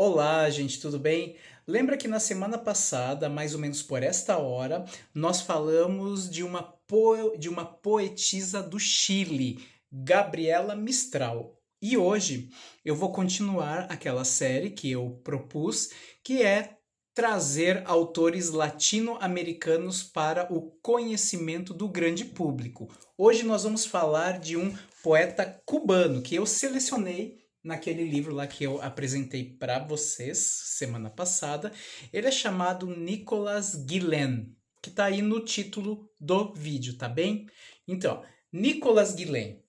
Olá, gente, tudo bem? Lembra que na semana passada, mais ou menos por esta hora, nós falamos de uma poetisa do Chile, Gabriela Mistral. E hoje eu vou continuar aquela série que eu propus, que é trazer autores latino-americanos para o conhecimento do grande público. Hoje nós vamos falar de um poeta cubano que eu selecionei naquele livro lá que eu apresentei para vocês semana passada. Ele é chamado Nicolas Guilhem, que está aí no título do vídeo, tá bem? Então, Nicolas Guilhem,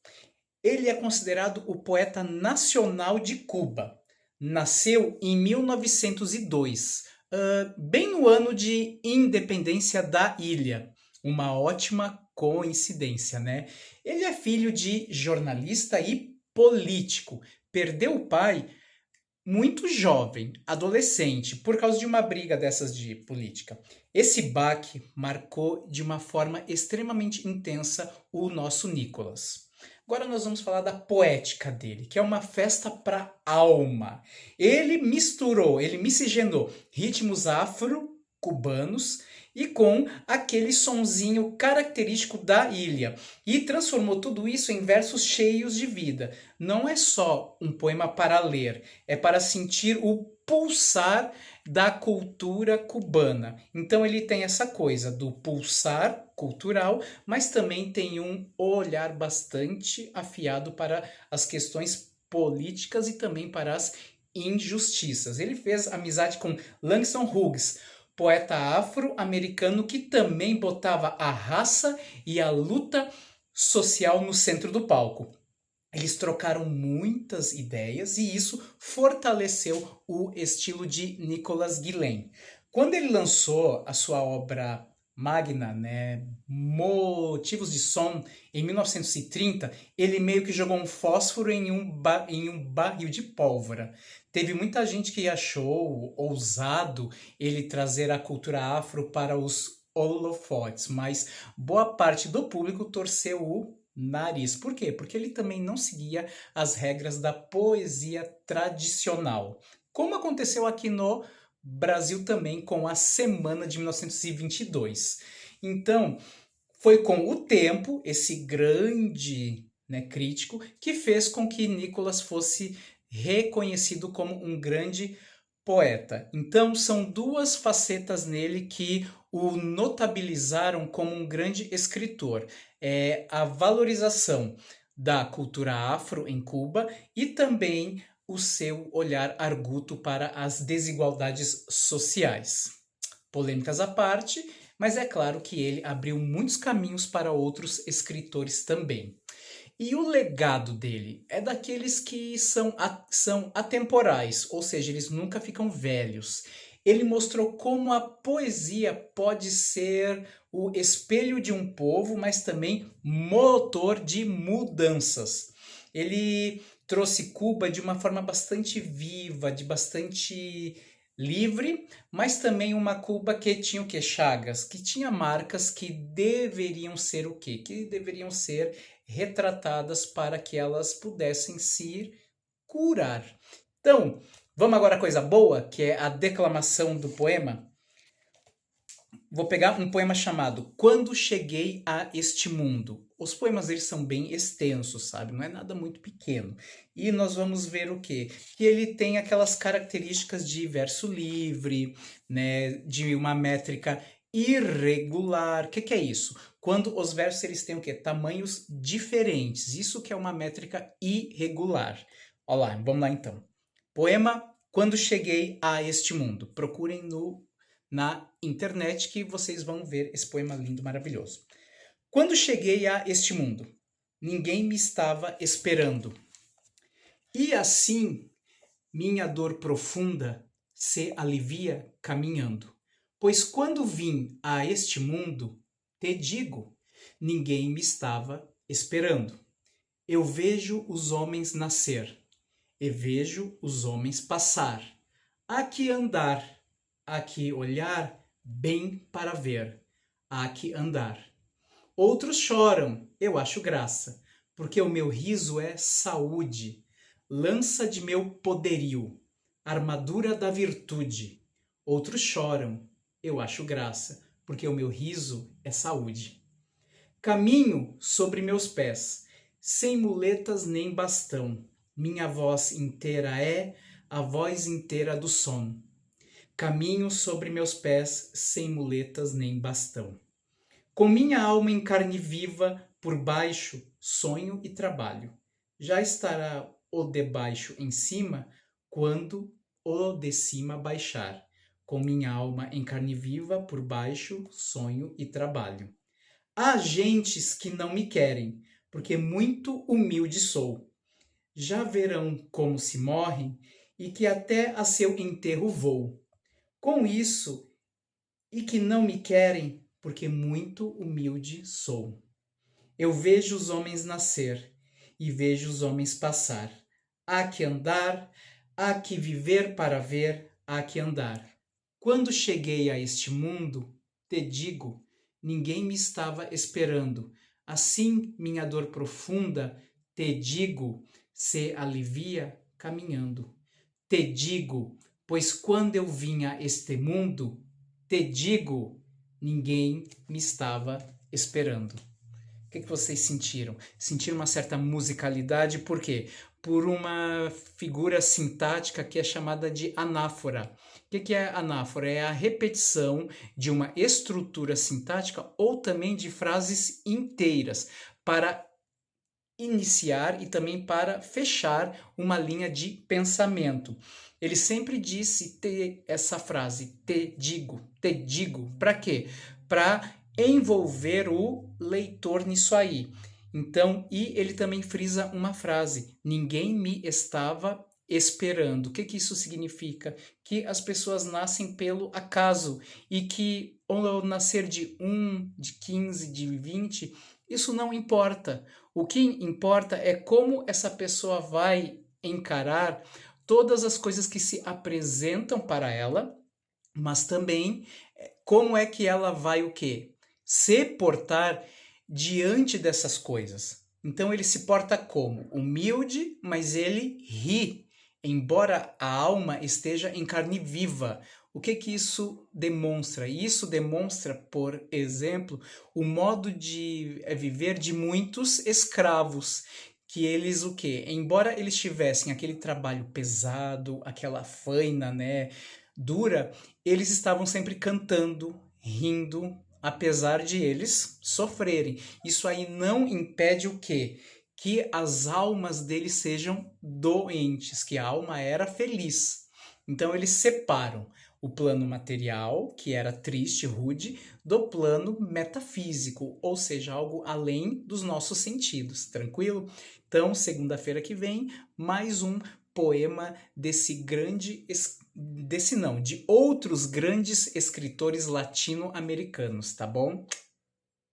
ele é considerado o poeta nacional de Cuba. Nasceu em 1902, bem no ano de independência da ilha. Uma ótima coincidência, né? Ele é filho de jornalista e político. Perdeu o pai muito jovem, adolescente, por causa de uma briga dessas de política. Esse baque marcou de uma forma extremamente intensa o nosso Nicolas. Agora nós vamos falar da poética dele, que é uma festa para alma. Ele miscigenou ritmos afro-cubanos e com aquele sonzinho característico da ilha e transformou tudo isso em versos cheios de vida. Não é só um poema para ler, é para sentir o pulsar da cultura cubana. Então ele tem essa coisa do pulsar cultural, mas também tem um olhar bastante afiado para as questões políticas e também para as injustiças. Ele fez amizade com Langston Hughes, poeta afro-americano que também botava a raça e a luta social no centro do palco. Eles trocaram muitas ideias e isso fortaleceu o estilo de Nicolas Guilhem. Quando ele lançou a sua obra magna, né, Motivos de Som, em 1930, ele meio que jogou um fósforo em um barril de pólvora. Teve muita gente que achou ousado ele trazer a cultura afro para os holofotes, mas boa parte do público torceu o nariz. Por quê? Porque ele também não seguia as regras da poesia tradicional. Como aconteceu aqui no Brasil também com a Semana de 1922. Então, foi com o tempo, esse grande, né, crítico, que fez com que Nicolas fosse reconhecido como um grande poeta. Então, são duas facetas nele que o notabilizaram como um grande escritor. É a valorização da cultura afro em Cuba e também o seu olhar arguto para as desigualdades sociais. Polêmicas à parte, mas é claro que ele abriu muitos caminhos para outros escritores também. E o legado dele é daqueles que são atemporais, ou seja, eles nunca ficam velhos. Ele mostrou como a poesia pode ser o espelho de um povo, mas também motor de mudanças. Ele trouxe Cuba de uma forma bastante viva, de bastante livre, mas também uma Cuba que tinha o quê? Chagas, que tinha marcas que deveriam ser o quê? Que deveriam ser retratadas para que elas pudessem se curar. Então, vamos agora à coisa boa, que é a declamação do poema. Vou pegar um poema chamado Quando Cheguei a Este Mundo. Os poemas deles são bem extensos, sabe? Não é nada muito pequeno. E nós vamos ver o quê? Que ele tem aquelas características de verso livre, né? De uma métrica irregular. O que é isso? Quando os versos eles têm o quê? Tamanhos diferentes. Isso que é uma métrica irregular. Olha lá, vamos lá então. Poema Quando Cheguei a Este Mundo. Procurem na internet que vocês vão ver esse poema lindo, maravilhoso. Quando cheguei a este mundo, ninguém me estava esperando. E assim, minha dor profunda se alivia caminhando. Pois quando vim a este mundo, te digo, ninguém me estava esperando. Eu vejo os homens nascer, e vejo os homens passar. Há que andar, há que olhar bem para ver, há que andar. Outros choram, eu acho graça, porque o meu riso é saúde, lança de meu poderio. armadura da virtude. Outros choram, eu acho graça, porque o meu riso é saúde. Caminho sobre meus pés, sem muletas nem bastão. Minha voz inteira é a voz inteira do som. Caminho sobre meus pés, sem muletas nem bastão. Com minha alma em carne viva, por baixo, sonho e trabalho. Já estará o de baixo em cima, quando o de cima baixar. Com minha alma em carne viva, por baixo, sonho e trabalho. Há gentes que não me querem, porque muito humilde sou. Já verão como se morrem, e que até a seu enterro vou. Com isso, e que não me querem, porque muito humilde sou. Eu vejo os homens nascer, e vejo os homens passar. Há que andar, há que viver para ver, há que andar. Quando cheguei a este mundo, te digo, ninguém me estava esperando. Assim, minha dor profunda, te digo, se alivia caminhando. Te digo, pois quando eu vim a este mundo, te digo, ninguém me estava esperando. O que vocês sentiram? Sentiram uma certa musicalidade, por quê? Por uma figura sintática que é chamada de anáfora. O que é anáfora? É a repetição de uma estrutura sintática ou também de frases inteiras para iniciar e também para fechar uma linha de pensamento. Ele sempre disse essa frase, te digo, para quê? Para envolver o leitor nisso aí. Então, e ele também frisa uma frase, ninguém me estava esperando. O que isso significa? Que as pessoas nascem pelo acaso e que ao nascer de 1, de 15, de 20, isso não importa. O que importa é como essa pessoa vai encarar todas as coisas que se apresentam para ela, mas também como é que ela vai o quê? Se portar diante dessas coisas. Então ele se porta como? Humilde, mas ele ri, embora a alma esteja em carne viva. O que isso demonstra? Isso demonstra, por exemplo, o modo de viver de muitos escravos, que eles o quê? Embora eles tivessem aquele trabalho pesado, aquela faina, né, dura, eles estavam sempre cantando, rindo, apesar de eles sofrerem. Isso aí não impede o quê? Que as almas deles sejam doentes, que a alma era feliz. Então eles separam o plano material, que era triste, rude, do plano metafísico, ou seja, algo além dos nossos sentidos, tranquilo? Então, segunda-feira que vem, mais um poema de outros grandes escritores latino-americanos, tá bom?